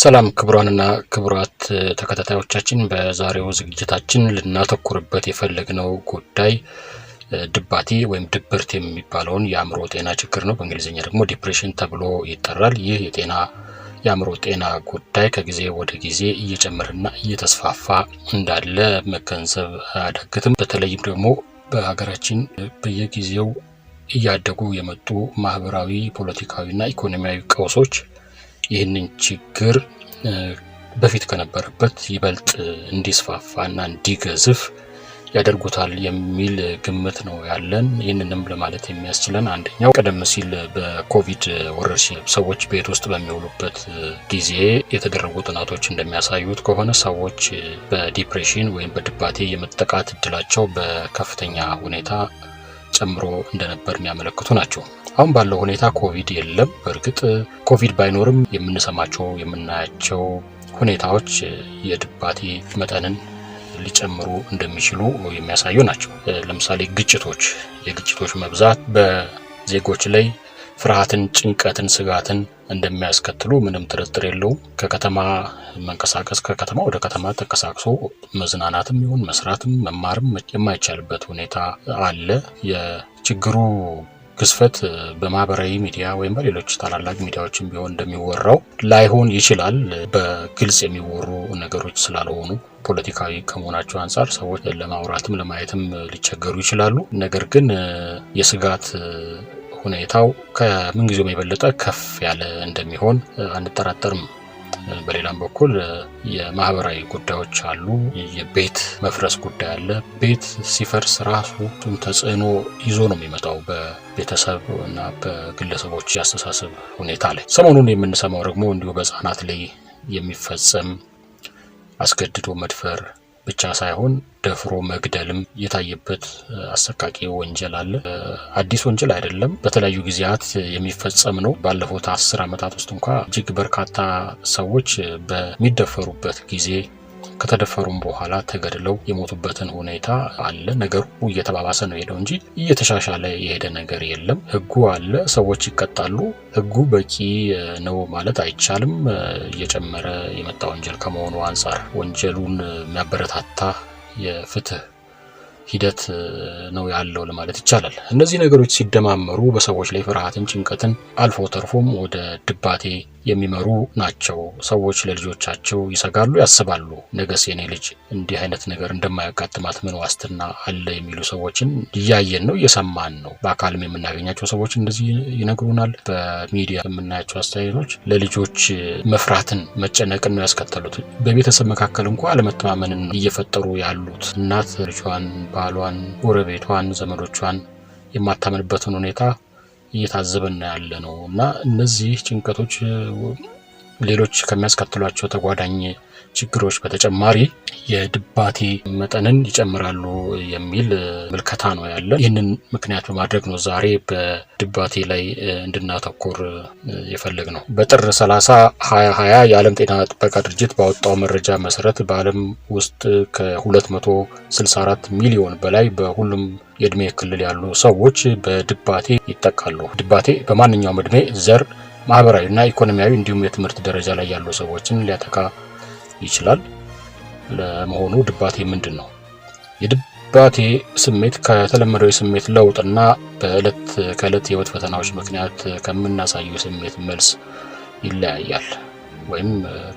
ሰላም ክቡራንና ክቡራት ተከታታዮቻችን በዛሬው ዝግጅታችን ልናተኩርበት የፈለግነው ጉዳይ ድባቴ ወይም ድብርት የሚባለውን የአእምሮ ጤና ችግር ነው። በእንግሊዝኛ ደግሞ ዲፕሬሽን ተብሎ ይጠራል። ይህ የአእምሮ ጤና ጉዳይ ከጊዜ ወደ ጊዜ እየጨመረና እየተስፋፋ እንዳለ መገንዘብ አያዳግትም። በተለይም ደግሞ በሀገራችን በየጊዜው እያደጉ የመጡ ማህበራዊ፣ ፖለቲካዊና ኢኮኖሚያዊ ቀውሶች ይህንን ችግር በፊት ከነበረበት ይበልጥ እንዲስፋፋና እንዲገዝፍ ያደርጉታል የሚል ግምት ነው ያለን። ይህንንም ለማለት የሚያስችለን አንደኛው ቀደም ሲል በኮቪድ ወረርሽኝ ሰዎች ቤት ውስጥ በሚውሉበት ጊዜ የተደረጉ ጥናቶች እንደሚያሳዩት ከሆነ ሰዎች በዲፕሬሽን ወይም በድባቴ የመጠቃት እድላቸው በከፍተኛ ሁኔታ ጨምሮ እንደነበር የሚያመለክቱ ናቸው። አሁን ባለው ሁኔታ ኮቪድ የለም። በእርግጥ ኮቪድ ባይኖርም የምንሰማቸው የምናያቸው ሁኔታዎች የድባቴ መጠንን ሊጨምሩ እንደሚችሉ የሚያሳዩ ናቸው። ለምሳሌ የግጭቶች መብዛት በዜጎች ላይ ፍርሃትን፣ ጭንቀትን፣ ስጋትን እንደሚያስከትሉ ምንም ጥርጥር የለውም። ከከተማ መንቀሳቀስ ከከተማ ወደ ከተማ ተንቀሳቅሶ መዝናናትም ይሁን መስራትም መማርም የማይቻልበት ሁኔታ አለ። የችግሩ ግዝፈት በማህበራዊ ሚዲያ ወይም በሌሎች ታላላቅ ሚዲያዎችም ቢሆን እንደሚወራው ላይሆን ይችላል። በግልጽ የሚወሩ ነገሮች ስላልሆኑ ፖለቲካዊ ከመሆናቸው አንጻር ሰዎች ለማውራትም ለማየትም ሊቸገሩ ይችላሉ። ነገር ግን የስጋት ሁኔታው ከምንጊዜውም የበለጠ ከፍ ያለ እንደሚሆን አንጠራጠርም። በሌላም በኩል የማህበራዊ ጉዳዮች አሉ። የቤት መፍረስ ጉዳይ አለ። ቤት ሲፈርስ ራሱ ተጽዕኖ ይዞ ነው የሚመጣው በቤተሰብ እና በግለሰቦች የአስተሳሰብ ሁኔታ ላይ። ሰሞኑን የምንሰማው ደግሞ እንዲሁ በህፃናት ላይ የሚፈጸም አስገድዶ መድፈር ብቻ ሳይሆን ደፍሮ መግደልም የታየበት አሰቃቂ ወንጀል አለ። አዲስ ወንጀል አይደለም፣ በተለያዩ ጊዜያት የሚፈጸም ነው። ባለፉት 10 ዓመታት ውስጥ እንኳ እጅግ በርካታ ሰዎች በሚደፈሩበት ጊዜ ከተደፈሩም በኋላ ተገድለው የሞቱበትን ሁኔታ አለ። ነገሩ እየተባባሰ ነው ሄደው እንጂ እየተሻሻለ የሄደ ነገር የለም። ህጉ አለ፣ ሰዎች ይቀጣሉ። ህጉ በቂ ነው ማለት አይቻልም። እየጨመረ የመጣ ወንጀል ከመሆኑ አንጻር ወንጀሉን የሚያበረታታ የፍትህ ሂደት ነው ያለው ለማለት ይቻላል። እነዚህ ነገሮች ሲደማመሩ በሰዎች ላይ ፍርሃትን፣ ጭንቀትን አልፎ ተርፎም ወደ ድባቴ የሚመሩ ናቸው። ሰዎች ለልጆቻቸው ይሰጋሉ፣ ያስባሉ። ነገስ የኔ ልጅ እንዲህ አይነት ነገር እንደማያጋጥማት ምን ዋስትና አለ የሚሉ ሰዎችን እያየን ነው፣ እየሰማን ነው። በአካልም የምናገኛቸው ሰዎች እንደዚህ ይነግሩናል። በሚዲያ የምናያቸው አስተያየቶች ለልጆች መፍራትን፣ መጨነቅን ነው ያስከተሉት። በቤተሰብ መካከል እንኳ አለመተማመንን እየፈጠሩ ያሉት እናት ልጇን፣ ባሏን፣ ጎረቤቷን፣ ዘመዶቿን የማታመንበትን ሁኔታ እየታዘበን ያለ ነው እና እነዚህ ጭንቀቶች ሌሎች ከሚያስከትሏቸው ተጓዳኝ ችግሮች በተጨማሪ የድባቴ መጠንን ይጨምራሉ የሚል ምልከታ ነው ያለን። ይህንን ምክንያት በማድረግ ነው ዛሬ በድባቴ ላይ እንድናተኩር የፈለግ ነው። በጥር 30 2020 የዓለም ጤና ጥበቃ ድርጅት ባወጣው መረጃ መሰረት በዓለም ውስጥ ከ264 ሚሊዮን በላይ በሁሉም የእድሜ ክልል ያሉ ሰዎች በድባቴ ይጠቃሉ። ድባቴ በማንኛውም እድሜ፣ ዘር፣ ማህበራዊና ኢኮኖሚያዊ እንዲሁም የትምህርት ደረጃ ላይ ያሉ ሰዎችን ሊያጠቃ ይችላል። ለመሆኑ ድባቴ ምንድን ነው? የድባቴ ስሜት ከተለመደው የስሜት ለውጥና በዕለት ከዕለት የህይወት ፈተናዎች ምክንያት ከምናሳየው ስሜት መልስ ይለያያል ወይም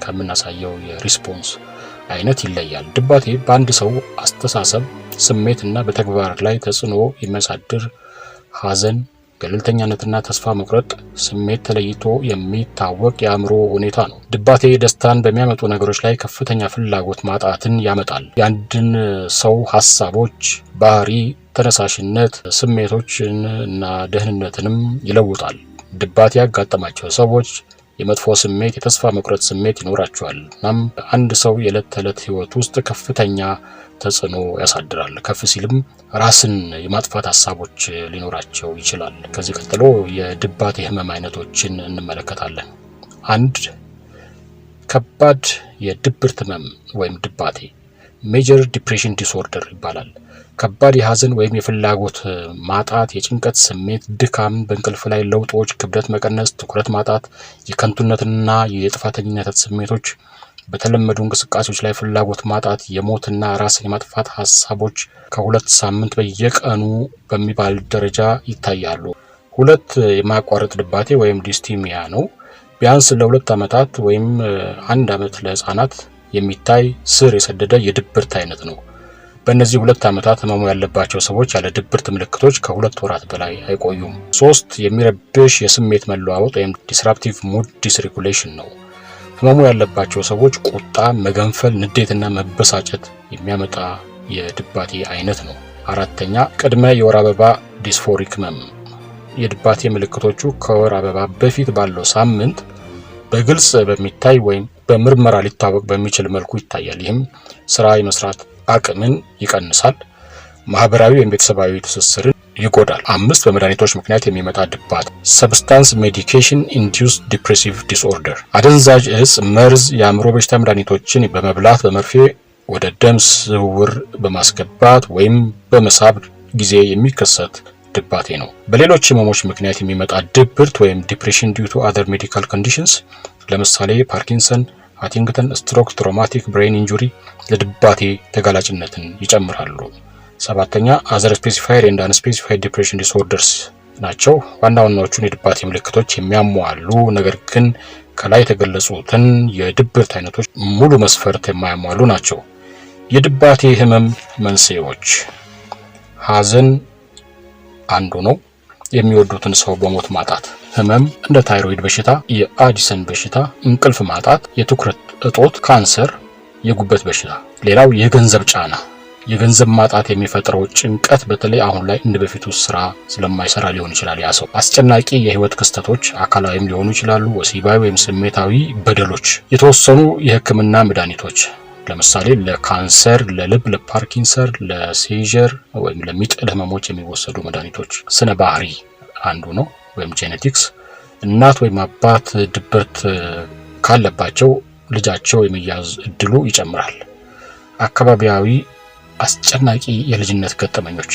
ከምናሳየው የሪስፖንስ አይነት ይለያል። ድባቴ በአንድ ሰው አስተሳሰብ፣ ስሜት እና በተግባር ላይ ተጽዕኖ የሚያሳድር ሐዘን፣ ገለልተኛነትና ተስፋ መቁረጥ ስሜት ተለይቶ የሚታወቅ የአእምሮ ሁኔታ ነው። ድባቴ ደስታን በሚያመጡ ነገሮች ላይ ከፍተኛ ፍላጎት ማጣትን ያመጣል። የአንድን ሰው ሐሳቦች፣ ባህሪ፣ ተነሳሽነት፣ ስሜቶችን እና ደህንነትንም ይለውጣል። ድባቴ ያጋጠማቸው ሰዎች የመጥፎ ስሜት፣ የተስፋ መቁረጥ ስሜት ይኖራቸዋል። እናም አንድ ሰው የዕለት ተዕለት ህይወት ውስጥ ከፍተኛ ተጽዕኖ ያሳድራል። ከፍ ሲልም ራስን የማጥፋት ሀሳቦች ሊኖራቸው ይችላል። ከዚህ ቀጥሎ የድባቴ ህመም አይነቶችን እንመለከታለን። 1. ከባድ የድብርት ህመም ወይም ድባቴ ሜጀር ዲፕሬሽን ዲስኦርደር ይባላል። ከባድ የሐዘን ወይም የፍላጎት ማጣት፣ የጭንቀት ስሜት፣ ድካም፣ በእንቅልፍ ላይ ለውጦች፣ ክብደት መቀነስ፣ ትኩረት ማጣት፣ የከንቱነትና የጥፋተኝነት ስሜቶች፣ በተለመዱ እንቅስቃሴዎች ላይ ፍላጎት ማጣት፣ የሞትና ራስን የማጥፋት ሀሳቦች ከ2 ሳምንት በየቀኑ በሚባል ደረጃ ይታያሉ። 2 የማያቋርጥ ድባቴ ወይም ዲስቲሚያ ነው። ቢያንስ ለ2 ዓመታት ወይም 1 ዓመት ለህፃናት የሚታይ ስር የሰደደ የድብርት አይነት ነው። በእነዚህ 2 ዓመታት ህመሙ ያለባቸው ሰዎች ያለ ድብርት ምልክቶች ከ2 ወራት በላይ አይቆዩም። 3 የሚረብሽ የስሜት መለዋወጥ ወይም ዲስራፕቲቭ ሙድ ዲስሬጉሌሽን ነው። ህመሙ ያለባቸው ሰዎች ቁጣ፣ መገንፈል፣ ንዴትና መበሳጨት የሚያመጣ የድባቴ አይነት ነው። 4ኛ ቅድመ የወር አበባ ዲስፎሪክ ህመም። የድባቴ ምልክቶቹ ከወር አበባ በፊት ባለው ሳምንት በግልጽ በሚታይ ወይም በምርመራ ሊታወቅ በሚችል መልኩ ይታያል። ይህም ስራ የመስራት አቅምን ይቀንሳል፣ ማህበራዊ ወይም ቤተሰባዊ ትስስርን ይጎዳል። 5 በመድኃኒቶች ምክንያት የሚመጣ ድባቴ ሰብስታንስ ሜዲኬሽን ኢንዲዩስድ ዲፕሬሲቭ ዲስኦርደር። አደንዛዥ እጽ፣ መርዝ፣ የአእምሮ በሽታ መድኃኒቶችን በመብላት በመርፌ ወደ ደም ዝውውር በማስገባት ወይም በመሳብ ጊዜ የሚከሰት ድባቴ ነው። በሌሎች ህመሞች ምክንያት የሚመጣ ድብርት ወይም ዲፕሬሽን ዲዩ ቱ አዘር ሜዲካል ኮንዲሽንስ ለምሳሌ ፓርኪንሰን፣ ሃንቲንግተን፣ ስትሮክ፣ ትራውማቲክ ብሬን ኢንጁሪ ለድባቴ ተጋላጭነትን ይጨምራሉ። 7ኛ አዘር ስፔሲፋይድ ኤንድ አንስፔሲፋይድ ዲፕሬሽን ዲስኦርደርስ ናቸው። ዋና ዋናዎቹን የድባቴ ምልክቶች የሚያሟሉ ነገር ግን ከላይ የተገለጹትን የድብርት አይነቶች ሙሉ መስፈርት የማያሟሉ ናቸው። የድባቴ ህመም መንስኤዎች ሐዘን አንዱ ነው። የሚወዱትን ሰው በሞት ማጣት፣ ህመም እንደ ታይሮይድ በሽታ፣ የአዲሰን በሽታ፣ እንቅልፍ ማጣት፣ የትኩረት እጦት፣ ካንሰር፣ የጉበት በሽታ። ሌላው የገንዘብ ጫና፣ የገንዘብ ማጣት የሚፈጥረው ጭንቀት በተለይ አሁን ላይ እንደ በፊቱ ስራ ስለማይሰራ ሊሆን ይችላል። ያ ሰው አስጨናቂ የህይወት ክስተቶች አካላዊም ሊሆኑ ይችላሉ፣ ወሲባዊ ወይም ስሜታዊ በደሎች፣ የተወሰኑ የህክምና መድኃኒቶች ለምሳሌ ለካንሰር፣ ለልብ፣ ለፓርኪንሰን፣ ለሴዥር ወይም ለሚጥል ህመሞች የሚወሰዱ መድኃኒቶች። ስነ ባህሪ አንዱ ነው ወይም ጄኔቲክስ። እናት ወይም አባት ድብርት ካለባቸው ልጃቸው የመያዝ እድሉ ይጨምራል። አካባቢያዊ አስጨናቂ የልጅነት ገጠመኞች፣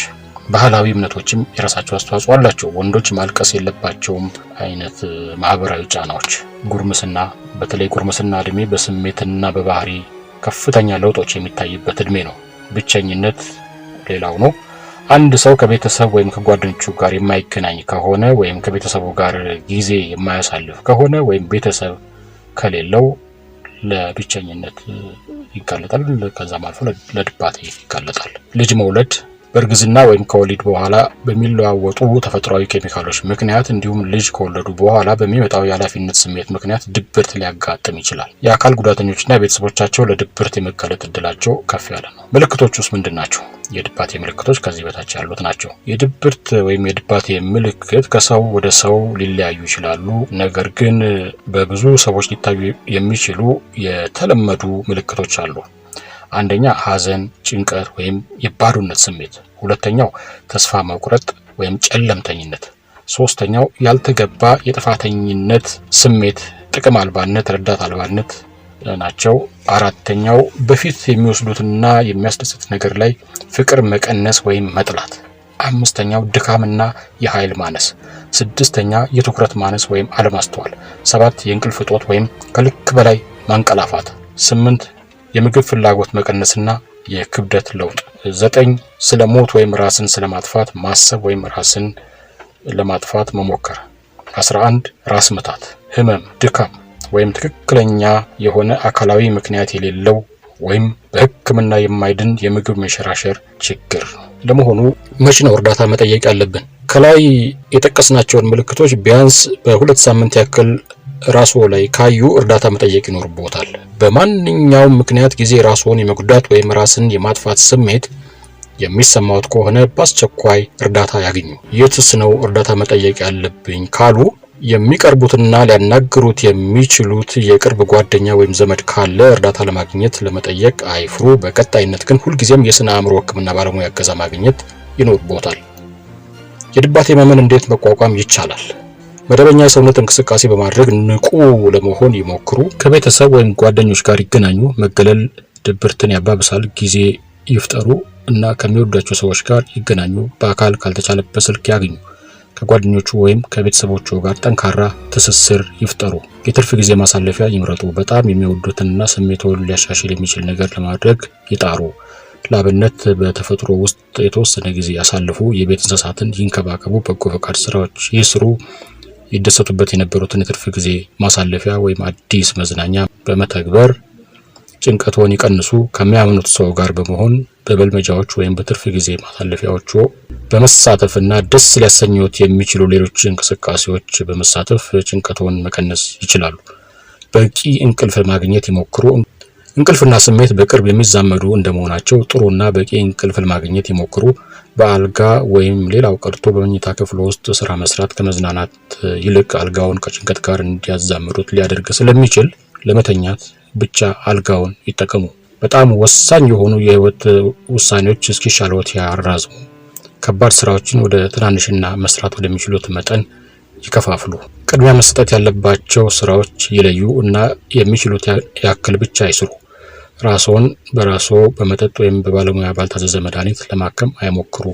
ባህላዊ እምነቶችም የራሳቸው አስተዋጽኦ አላቸው። ወንዶች ማልቀስ የለባቸውም አይነት ማህበራዊ ጫናዎች። ጉርምስና፣ በተለይ ጉርምስና እድሜ በስሜትና በባህሪ ከፍተኛ ለውጦች የሚታይበት እድሜ ነው። ብቸኝነት ሌላው ነው። አንድ ሰው ከቤተሰብ ወይም ከጓደኞቹ ጋር የማይገናኝ ከሆነ ወይም ከቤተሰቡ ጋር ጊዜ የማያሳልፍ ከሆነ ወይም ቤተሰብ ከሌለው ለብቸኝነት ይጋለጣል። ከዛም አልፎ ለድባቴ ይጋለጣል። ልጅ መውለድ በእርግዝና ወይም ከወሊድ በኋላ በሚለዋወጡ ተፈጥሯዊ ኬሚካሎች ምክንያት እንዲሁም ልጅ ከወለዱ በኋላ በሚመጣው የኃላፊነት ስሜት ምክንያት ድብርት ሊያጋጥም ይችላል። የአካል ጉዳተኞችና ቤተሰቦቻቸው ለድብርት የመጋለጥ እድላቸው ከፍ ያለ ነው። ምልክቶች ውስጥ ምንድን ናቸው? የድባቴ ምልክቶች ከዚህ በታች ያሉት ናቸው። የድብርት ወይም የድባቴ ምልክት ከሰው ወደ ሰው ሊለያዩ ይችላሉ። ነገር ግን በብዙ ሰዎች ሊታዩ የሚችሉ የተለመዱ ምልክቶች አሉ። አንደኛ ሐዘን፣ ጭንቀት ወይም የባዶነት ስሜት። ሁለተኛው ተስፋ መቁረጥ ወይም ጨለምተኝነት። ሶስተኛው ያልተገባ የጥፋተኝነት ስሜት፣ ጥቅም አልባነት፣ ረዳት አልባነት ናቸው። አራተኛው በፊት የሚወስዱትና የሚያስደስት ነገር ላይ ፍቅር መቀነስ ወይም መጥላት። አምስተኛው ድካምና የኃይል ማነስ። ስድስተኛ የትኩረት ማነስ ወይም አለማስተዋል። 7 የእንቅልፍ እጦት ወይም ከልክ በላይ ማንቀላፋት። 8 የምግብ ፍላጎት መቀነስና የክብደት ለውጥ። 9 ስለ ሞት ወይም ራስን ስለማጥፋት ማሰብ ወይም ራስን ለማጥፋት መሞከር። 11 ራስ ምታት፣ ህመም፣ ድካም ወይም ትክክለኛ የሆነ አካላዊ ምክንያት የሌለው ወይም በሕክምና የማይድን የምግብ መሸራሸር ችግር። ለመሆኑ መቼ ነው እርዳታ መጠየቅ ያለብን? ከላይ የጠቀስናቸውን ምልክቶች ቢያንስ በ2 ሳምንት ያክል ራስዎ ላይ ካዩ እርዳታ መጠየቅ ይኖርብዎታል። በማንኛውም ምክንያት ጊዜ ራስዎን የመጉዳት ወይም ራስን የማጥፋት ስሜት የሚሰማዎት ከሆነ በአስቸኳይ እርዳታ ያግኙ። የትስ ነው እርዳታ መጠየቅ ያለብኝ ካሉ የሚቀርቡትና ሊያናግሩት የሚችሉት የቅርብ ጓደኛ ወይም ዘመድ ካለ እርዳታ ለማግኘት ለመጠየቅ አይፍሩ። በቀጣይነት ግን ሁልጊዜም የስነ አእምሮ ሕክምና ባለሙያ እገዛ ማግኘት ይኖርብዎታል። የድባቴ ህመምን እንዴት መቋቋም ይቻላል? መደበኛ የሰውነት እንቅስቃሴ በማድረግ ንቁ ለመሆን ይሞክሩ። ከቤተሰብ ወይም ጓደኞች ጋር ይገናኙ። መገለል ድብርትን ያባብሳል፣ ጊዜ ይፍጠሩ እና ከሚወዷቸው ሰዎች ጋር ይገናኙ። በአካል ካልተቻለ በስልክ ያግኙ። ከጓደኞቹ ወይም ከቤተሰቦቹ ጋር ጠንካራ ትስስር ይፍጠሩ። የትርፍ ጊዜ ማሳለፊያ ይምረጡ። በጣም የሚወዱትንና ስሜቶን ሊያሻሽል የሚችል ነገር ለማድረግ ይጣሩ። ለአብነት በተፈጥሮ ውስጥ የተወሰነ ጊዜ ያሳልፉ። የቤት እንስሳትን ይንከባከቡ። በጎ ፈቃድ ስራዎች ይስሩ። ይደሰቱበት የነበሩትን የትርፍ ጊዜ ማሳለፊያ ወይም አዲስ መዝናኛ በመተግበር ጭንቀቶን ይቀንሱ። ከሚያምኑት ሰው ጋር በመሆን በበልመጃዎች ወይም በትርፍ ጊዜ ማሳለፊያዎች በመሳተፍና ደስ ሊያሰኙት የሚችሉ ሌሎች እንቅስቃሴዎች በመሳተፍ ጭንቀቶን መቀነስ ይችላሉ። በቂ እንቅልፍ ማግኘት ይሞክሩ። እንቅልፍና ስሜት በቅርብ የሚዛመዱ እንደመሆናቸው ጥሩና በቂ እንቅልፍ ማግኘት ይሞክሩ። በአልጋ ወይም ሌላው ቀርቶ በመኝታ ክፍል ውስጥ ስራ መስራት ከመዝናናት ይልቅ አልጋውን ከጭንቀት ጋር እንዲያዛምዱት ሊያደርግ ስለሚችል ለመተኛት ብቻ አልጋውን ይጠቀሙ። በጣም ወሳኝ የሆኑ የህይወት ውሳኔዎች እስኪሻለዎት ያራዝሙ። ከባድ ስራዎችን ወደ ትናንሽና መስራት ወደሚችሉት መጠን ይከፋፍሉ። ቅድሚያ መስጠት ያለባቸው ስራዎች ይለዩ እና የሚችሉት ያክል ብቻ ይስሩ። ራስዎን በራስዎ በመጠጥ ወይም በባለሙያ ባልታዘዘ መድኃኒት ለማከም አይሞክሩ።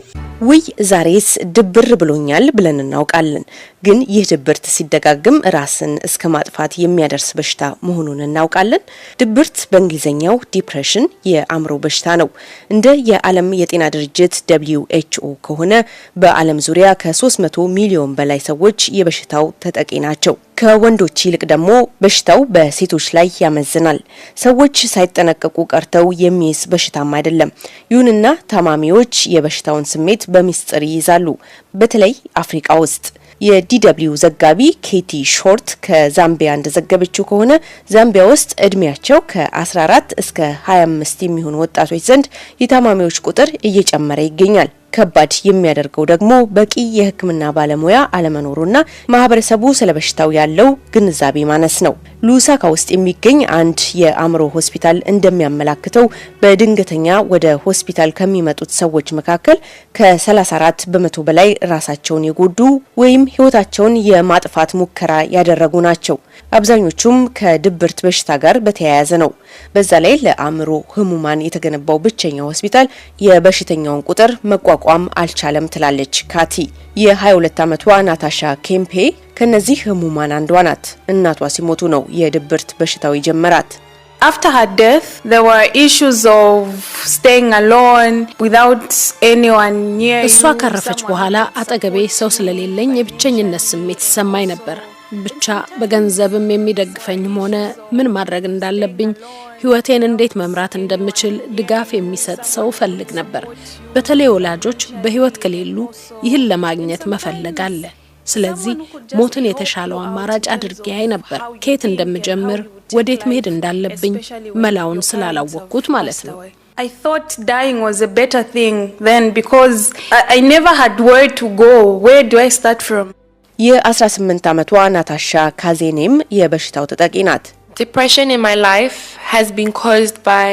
ውይ ዛሬስ ድብር ብሎኛል ብለን እናውቃለን። ግን ይህ ድብርት ሲደጋግም ራስን እስከ ማጥፋት የሚያደርስ በሽታ መሆኑን እናውቃለን። ድብርት በእንግሊዝኛው ዲፕሬሽን የአእምሮ በሽታ ነው። እንደ የዓለም የጤና ድርጅት WHO ከሆነ በዓለም ዙሪያ ከ300 ሚሊዮን በላይ ሰዎች የበሽታው ተጠቂ ናቸው። ከወንዶች ይልቅ ደግሞ በሽታው በሴቶች ላይ ያመዝናል። ሰዎች ሳይጠነቀቁ ቀርተው የሚይዝ በሽታም አይደለም። ይሁንና ታማሚዎች የበሽታውን ስሜት በሚስጥር ይይዛሉ፣ በተለይ አፍሪካ ውስጥ። የዲደብሊው ዘጋቢ ኬቲ ሾርት ከዛምቢያ እንደዘገበችው ከሆነ ዛምቢያ ውስጥ እድሜያቸው ከ14 እስከ 25 የሚሆኑ ወጣቶች ዘንድ የታማሚዎች ቁጥር እየጨመረ ይገኛል። ከባድ የሚያደርገው ደግሞ በቂ የሕክምና ባለሙያ አለመኖሩና ማህበረሰቡ ስለበሽታው ያለው ግንዛቤ ማነስ ነው። ሉሳካ ውስጥ የሚገኝ አንድ የአእምሮ ሆስፒታል እንደሚያመላክተው በድንገተኛ ወደ ሆስፒታል ከሚመጡት ሰዎች መካከል ከ34 በመቶ በላይ ራሳቸውን የጎዱ ወይም ህይወታቸውን የማጥፋት ሙከራ ያደረጉ ናቸው። አብዛኞቹም ከድብርት በሽታ ጋር በተያያዘ ነው። በዛ ላይ ለአእምሮ ህሙማን የተገነባው ብቸኛው ሆስፒታል የበሽተኛውን ቁጥር መቋቋም አልቻለም ትላለች ካቲ። የ22 ዓመቷ ናታሻ ኬምፔ ከነዚህ ህሙማን አንዷ ናት። እናቷ ሲሞቱ ነው የድብርት በሽታው የጀመራት። After her death, there were issues of staying alone without anyone near. እሷ ካረፈች በኋላ አጠገቤ ሰው ስለሌለኝ የብቸኝነት ስሜት ይሰማኝ ነበር። ብቻ በገንዘብም የሚደግፈኝም ሆነ ምን ማድረግ እንዳለብኝ ህይወቴን እንዴት መምራት እንደምችል ድጋፍ የሚሰጥ ሰው ፈልግ ነበር። በተለይ ወላጆች በህይወት ከሌሉ ይህን ለማግኘት መፈለግ አለ። ስለዚህ ሞትን የተሻለው አማራጭ አድርጌ አይ ነበር። ከየት እንደምጀምር ወዴት መሄድ እንዳለብኝ መላውን ስላላወቅኩት ማለት ነው። I thought dying was a better thing then because I never had where to go. Where do I start from? የ18 ዓመቷ ናታሻ ካዜኔም የበሽታው ተጠቂ ናት። Depression in my life has been caused by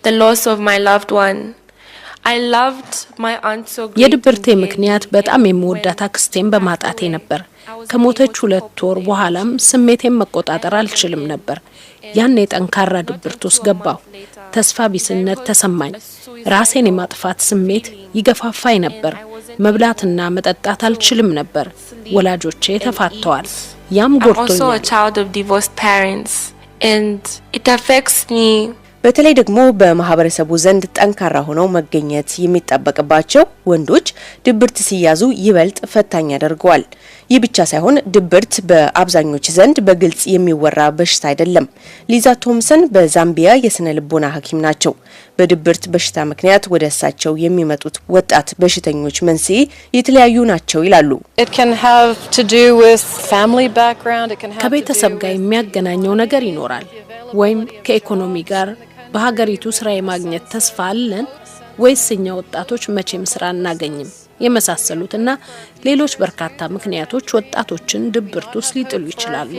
the loss of my loved one. I loved my aunt so greatly. የድብርቴ ምክንያት በጣም የምወዳት አክስቴን በማጣቴ ነበር። ከሞተች 2 ወር በኋላም ስሜቴን መቆጣጠር አልችልም ነበር። ያኔ ጠንካራ ድብርት ውስጥ ገባሁ። ተስፋ ቢስነት ተሰማኝ። ራሴን የማጥፋት ስሜት ይገፋፋኝ ነበር። መብላትና መጠጣት አልችልም ነበር። ወላጆቼ ተፋተዋል። ያም ጎድቶኛል። I'm also a child of divorced parents and it affects me. በተለይ ደግሞ በማህበረሰቡ ዘንድ ጠንካራ ሆነው መገኘት የሚጠበቅባቸው ወንዶች ድብርት ሲያዙ ይበልጥ ፈታኝ ያደርገዋል። ይህ ብቻ ሳይሆን ድብርት በአብዛኞች ዘንድ በግልጽ የሚወራ በሽታ አይደለም። ሊዛ ቶምሰን በዛምቢያ የስነ ልቦና ሐኪም ናቸው። በድብርት በሽታ ምክንያት ወደ እሳቸው የሚመጡት ወጣት በሽተኞች መንስኤ የተለያዩ ናቸው ይላሉ። ከቤተሰብ ጋር የሚያገናኘው ነገር ይኖራል፣ ወይም ከኢኮኖሚ ጋር። በሀገሪቱ ስራ የማግኘት ተስፋ አለን ወይስ እኛ ወጣቶች መቼም ስራ እናገኝም? የመሳሰሉትና ሌሎች በርካታ ምክንያቶች ወጣቶችን ድብርት ውስጥ ሊጥሉ ይችላሉ።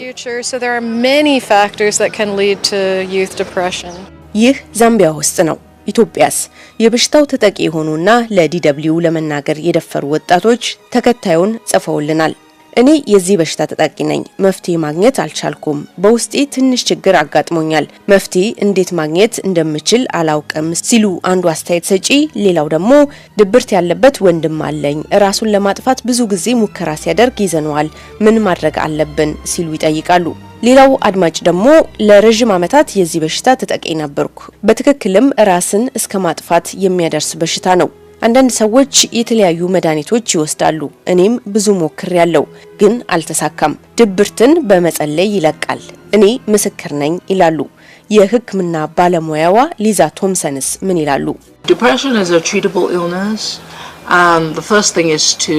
ይህ ዛምቢያ ውስጥ ነው። ኢትዮጵያስ? የበሽታው ተጠቂ የሆኑና ለዲደብሊው ለመናገር የደፈሩ ወጣቶች ተከታዩን ጽፈውልናል። እኔ የዚህ በሽታ ተጠቂ ነኝ። መፍትሄ ማግኘት አልቻልኩም። በውስጤ ትንሽ ችግር አጋጥሞኛል። መፍትሄ እንዴት ማግኘት እንደምችል አላውቅም ሲሉ አንዱ አስተያየት ሰጪ፣ ሌላው ደግሞ ድብርት ያለበት ወንድም አለኝ። ራሱን ለማጥፋት ብዙ ጊዜ ሙከራ ሲያደርግ ይዘነዋል። ምን ማድረግ አለብን ሲሉ ይጠይቃሉ። ሌላው አድማጭ ደግሞ ለረጅም ዓመታት የዚህ በሽታ ተጠቂ ነበርኩ። በትክክልም ራስን እስከ ማጥፋት የሚያደርስ በሽታ ነው። አንዳንድ ሰዎች የተለያዩ መድኃኒቶች ይወስዳሉ። እኔም ብዙ ሞክሬያለሁ፣ ግን አልተሳካም። ድብርትን በመጸለይ ይለቃል። እኔ ምስክር ነኝ ይላሉ። የሕክምና ባለሙያዋ ሊዛ ቶምሰንስ ምን ይላሉ? Depression is a treatable illness, and the first thing is to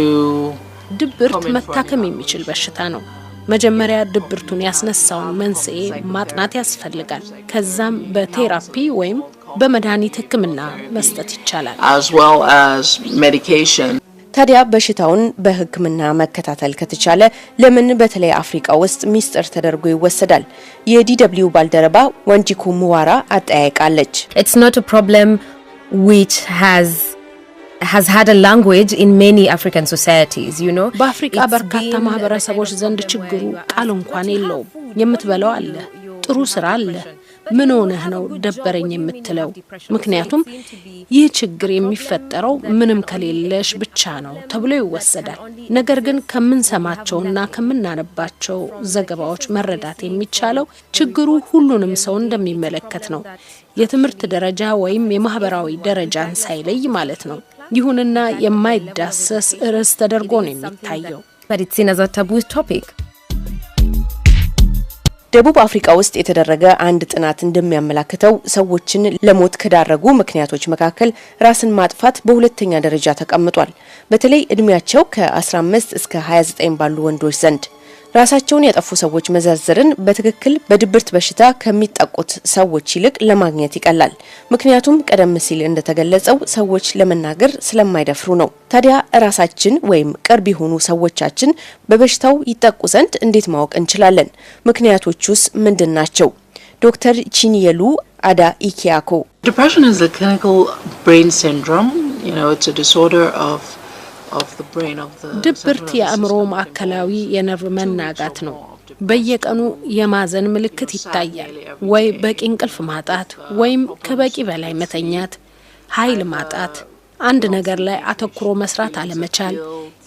ድብርት መታከም የሚችል በሽታ ነው። መጀመሪያ ድብርቱን ያስነሳውን መንስኤ ማጥናት ያስፈልጋል። ከዛም በቴራፒ ወይም በመድኃኒት ሕክምና መስጠት ይቻላል። as well as medication. ታዲያ በሽታውን በሕክምና መከታተል ከተቻለ ለምን በተለይ አፍሪካ ውስጥ ሚስጥር ተደርጎ ይወሰዳል? የዲደብሊው ባልደረባ ወንጂኩ ሙዋራ አጠያይቃለች። It's not a problem which has had a language in many African societies, you know. በአፍሪካ በርካታ ማህበረሰቦች ዘንድ ችግሩ ቃል እንኳን የለውም። የምትበላው አለ፣ ጥሩ ስራ አለ፣ ምን ሆነህ ነው ደበረኝ የምትለው? ምክንያቱም ይህ ችግር የሚፈጠረው ምንም ከሌለሽ ብቻ ነው ተብሎ ይወሰዳል። ነገር ግን ከምንሰማቸውና ከምናነባቸው ዘገባዎች መረዳት የሚቻለው ችግሩ ሁሉንም ሰው እንደሚመለከት ነው። የትምህርት ደረጃ ወይም የማህበራዊ ደረጃን ሳይለይ ማለት ነው። ይሁንና የማይዳሰስ ርዕስ ተደርጎ ነው የሚታየው። But it's seen as a taboo topic. ደቡብ አፍሪካ ውስጥ የተደረገ አንድ ጥናት እንደሚያመላክተው ሰዎችን ለሞት ከዳረጉ ምክንያቶች መካከል ራስን ማጥፋት በሁለተኛ ደረጃ ተቀምጧል። በተለይ እድሜያቸው ከ15 እስከ 29 ባሉ ወንዶች ዘንድ ራሳቸውን ያጠፉ ሰዎች መዘርዝርን በትክክል በድብርት በሽታ ከሚጠቁት ሰዎች ይልቅ ለማግኘት ይቀላል። ምክንያቱም ቀደም ሲል እንደተገለጸው ሰዎች ለመናገር ስለማይደፍሩ ነው። ታዲያ ራሳችን ወይም ቅርብ የሆኑ ሰዎቻችን በበሽታው ይጠቁ ዘንድ እንዴት ማወቅ እንችላለን? ምክንያቶቹስ ምንድን ናቸው? ዶክተር ቺኒየሉ አዳ ኢኪያኮ Depression is a clinical brain syndrome. You know, it's a disorder of the brain of the ድብርት የአእምሮ ማዕከላዊ የነርቭ መናጋት ነው። በየቀኑ የማዘን ምልክት ይታያል። ወይ በቂ እንቅልፍ ማጣት ወይም ከበቂ በላይ መተኛት፣ ኃይል ማጣት፣ አንድ ነገር ላይ አተኩሮ መስራት አለመቻል፣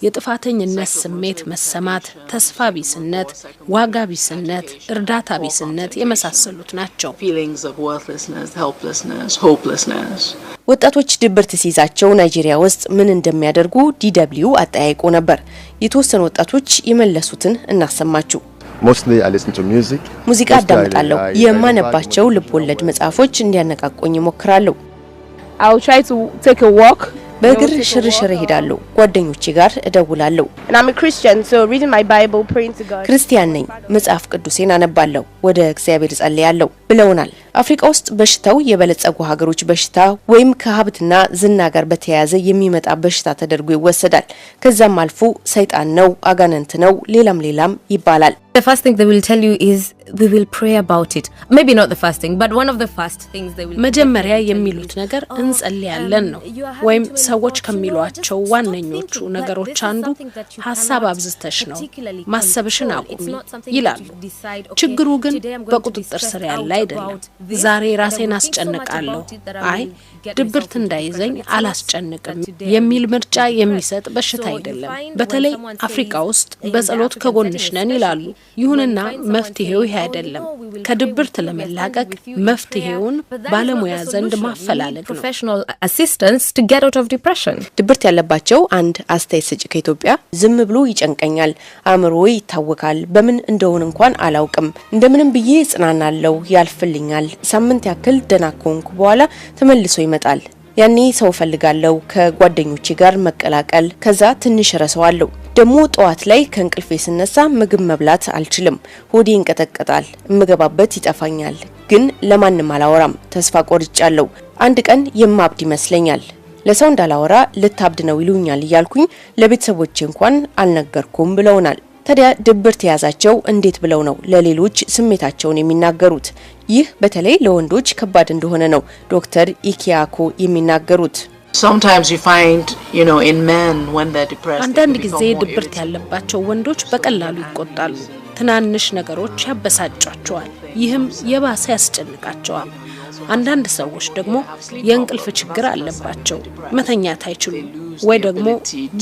የጥፋተኝነት ስሜት መሰማት፣ ተስፋ ቢስነት፣ ዋጋ ቢስነት፣ እርዳታ ቢስነት የመሳሰሉት ናቸው። feelings of worthlessness, helplessness, hopelessness. ወጣቶች ድብርት ሲይዛቸው ናይጄሪያ ውስጥ ምን እንደሚያደርጉ ዲደብሊው አጠያይቆ ነበር። የተወሰኑ ወጣቶች የመለሱትን እናሰማችሁ። Mostly I listen to music. ሙዚቃ አዳምጣለሁ። የማነባቸው ልቦለድ መጽሐፎች እንዲያነቃቁኝ እሞክራለሁ። I'll try to take a walk. በእግር ሽርሽር እሄዳለሁ። ጓደኞቼ ጋር እደውላለሁ። And I'm a Christian, so reading my Bible, praying to God. ክርስቲያን ነኝ። መጽሐፍ ቅዱሴን አነባለሁ፣ ወደ እግዚአብሔር ጸልያለሁ ብለውናል። አፍሪካ ውስጥ በሽታው የበለጸጉ ሀገሮች በሽታ ወይም ከሀብትና ዝና ጋር በተያያዘ የሚመጣ በሽታ ተደርጎ ይወሰዳል። ከዛም አልፎ ሰይጣን ነው፣ አጋንንት ነው፣ ሌላም ይባላል። The first thing they will tell you is we will pray about it. Maybe not the first thing, but one of the first things they will መጀመሪያ የሚሉት ነገር እንጸልያለን ነው። ወይም ሰዎች ከሚሏቸው ዋነኞቹ ነገሮች አንዱ ሀሳብ አብዝተሽ ነው፣ ማሰብሽን አቁሚ ይላሉ። ችግሩ ግን በቁጥጥር ስር ያለ አይደለም። ዛሬ ራሴን አስጨንቃለሁ፣ አይ ድብርት እንዳይዘኝ አላስጨንቅም የሚል ምርጫ የሚሰጥ በሽታ አይደለም። በተለይ አፍሪካ ውስጥ በጸሎት ከጎንሽ ነን ይላሉ። ይሁንና መፍትሄው ይሄ አይደለም። ከድብርት ለመላቀቅ መፍትሄውን ባለሙያ ዘንድ ማፈላለግ ነው። professional assistance to get out of depression. ድብርት ያለባቸው አንድ አስተያየት ሰጪ ከኢትዮጵያ ዝም ብሎ ይጨንቀኛል፣ አእምሮዬ ይታወካል፣ በምን እንደሆነ እንኳን አላውቅም፣ እንደምንም ብዬ ጽናናለሁ፣ ያልፍልኛል፣ ሳምንት ያክል ደህና ከሆንኩ በኋላ ተመልሶ ይመጣል። ያኔ ሰው ፈልጋለሁ፣ ከጓደኞቼ ጋር መቀላቀል፣ ከዛ ትንሽ ረሳዋለሁ። ደግሞ ጠዋት ላይ ከእንቅልፌ ስነሳ ምግብ መብላት አልችልም፣ ሆዴ ይንቀጠቀጣል፣ እምገባበት ይጠፋኛል፣ ግን ለማንም አላወራም፣ ተስፋ ቆርጫለሁ፣ አንድ ቀን የማብድ ይመስለኛል፣ ለሰው እንዳላወራ ልታብድ ነው ይሉኛል እያልኩኝ ለቤተሰቦቼ እንኳን አልነገርኩም ብለውናል። ታዲያ ድብርት የያዛቸው እንዴት ብለው ነው ለሌሎች ስሜታቸውን የሚናገሩት? ይህ በተለይ ለወንዶች ከባድ እንደሆነ ነው ዶክተር ኢኪያኮ የሚናገሩት። Sometimes you find, you know, in men when they're depressed. አንዳንድ ጊዜ ድብርት ያለባቸው ወንዶች በቀላሉ ይቆጣሉ። ትናንሽ ነገሮች ያበሳጫቸዋል። ይህም የባሰ ያስጨንቃቸዋል። አንዳንድ ሰዎች ደግሞ የእንቅልፍ ችግር አለባቸው። መተኛት አይችሉም ወይ ደግሞ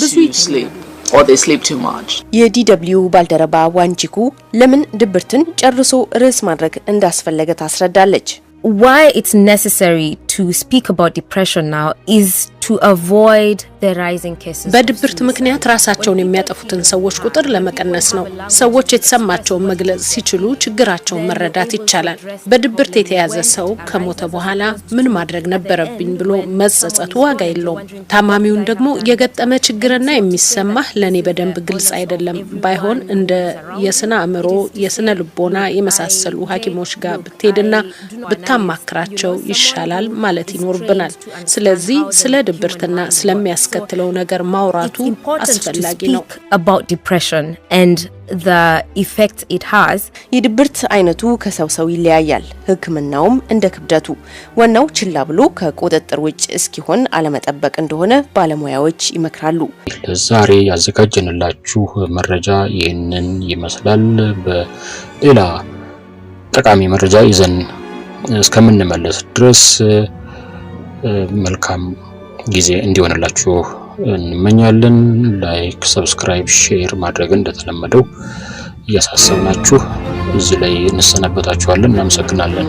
ብዙ ይተኛሉ። Or they sleep too much. የዲደብሊው ባልደረባ ዋንጂኩ ለምን ድብርትን ጨርሶ ርዕስ ማድረግ እንዳስፈለገ ታስረዳለች። Why it's necessary to speak about depression now is to avoid the rising cases. በድብርት ምክንያት ራሳቸውን የሚያጠፉትን ሰዎች ቁጥር ለመቀነስ ነው። ሰዎች የተሰማቸውን መግለጽ ሲችሉ ችግራቸውን መረዳት ይቻላል። በድብርት የተያዘ ሰው ከሞተ በኋላ ምን ማድረግ ነበረብኝ ብሎ መጸጸቱ ዋጋ የለውም። ታማሚውን ደግሞ የገጠመ ችግርና የሚሰማህ ለኔ በደንብ ግልጽ አይደለም ባይሆን እንደ የስነ አእምሮ የስነ ልቦና የመሳሰሉ ሐኪሞች ጋር ብትሄድና ብታማክራቸው ይሻላል ማለት ይኖርብናል። ስለዚህ ስለ ድብርትና ስለሚያስከትለው ነገር ማውራቱ አስፈላጊ ነው። About depression and the effect it has. የድብርት አይነቱ ከሰው ሰው ይለያያል። ሕክምናውም እንደ ክብደቱ ዋናው ችላ ብሎ ከቁጥጥር ውጭ እስኪሆን አለመጠበቅ እንደሆነ ባለሙያዎች ይመክራሉ። ለዛሬ ያዘጋጀንላችሁ መረጃ ይህንን ይመስላል። በሌላ ጠቃሚ መረጃ ይዘን እስከምንመለስ ድረስ መልካም ጊዜ እንዲሆንላችሁ እንመኛለን። ላይክ፣ ሰብስክራይብ፣ ሼር ማድረግ እንደተለመደው እያሳሰብናችሁ እዚህ ላይ እንሰናበታችኋለን። እናመሰግናለን።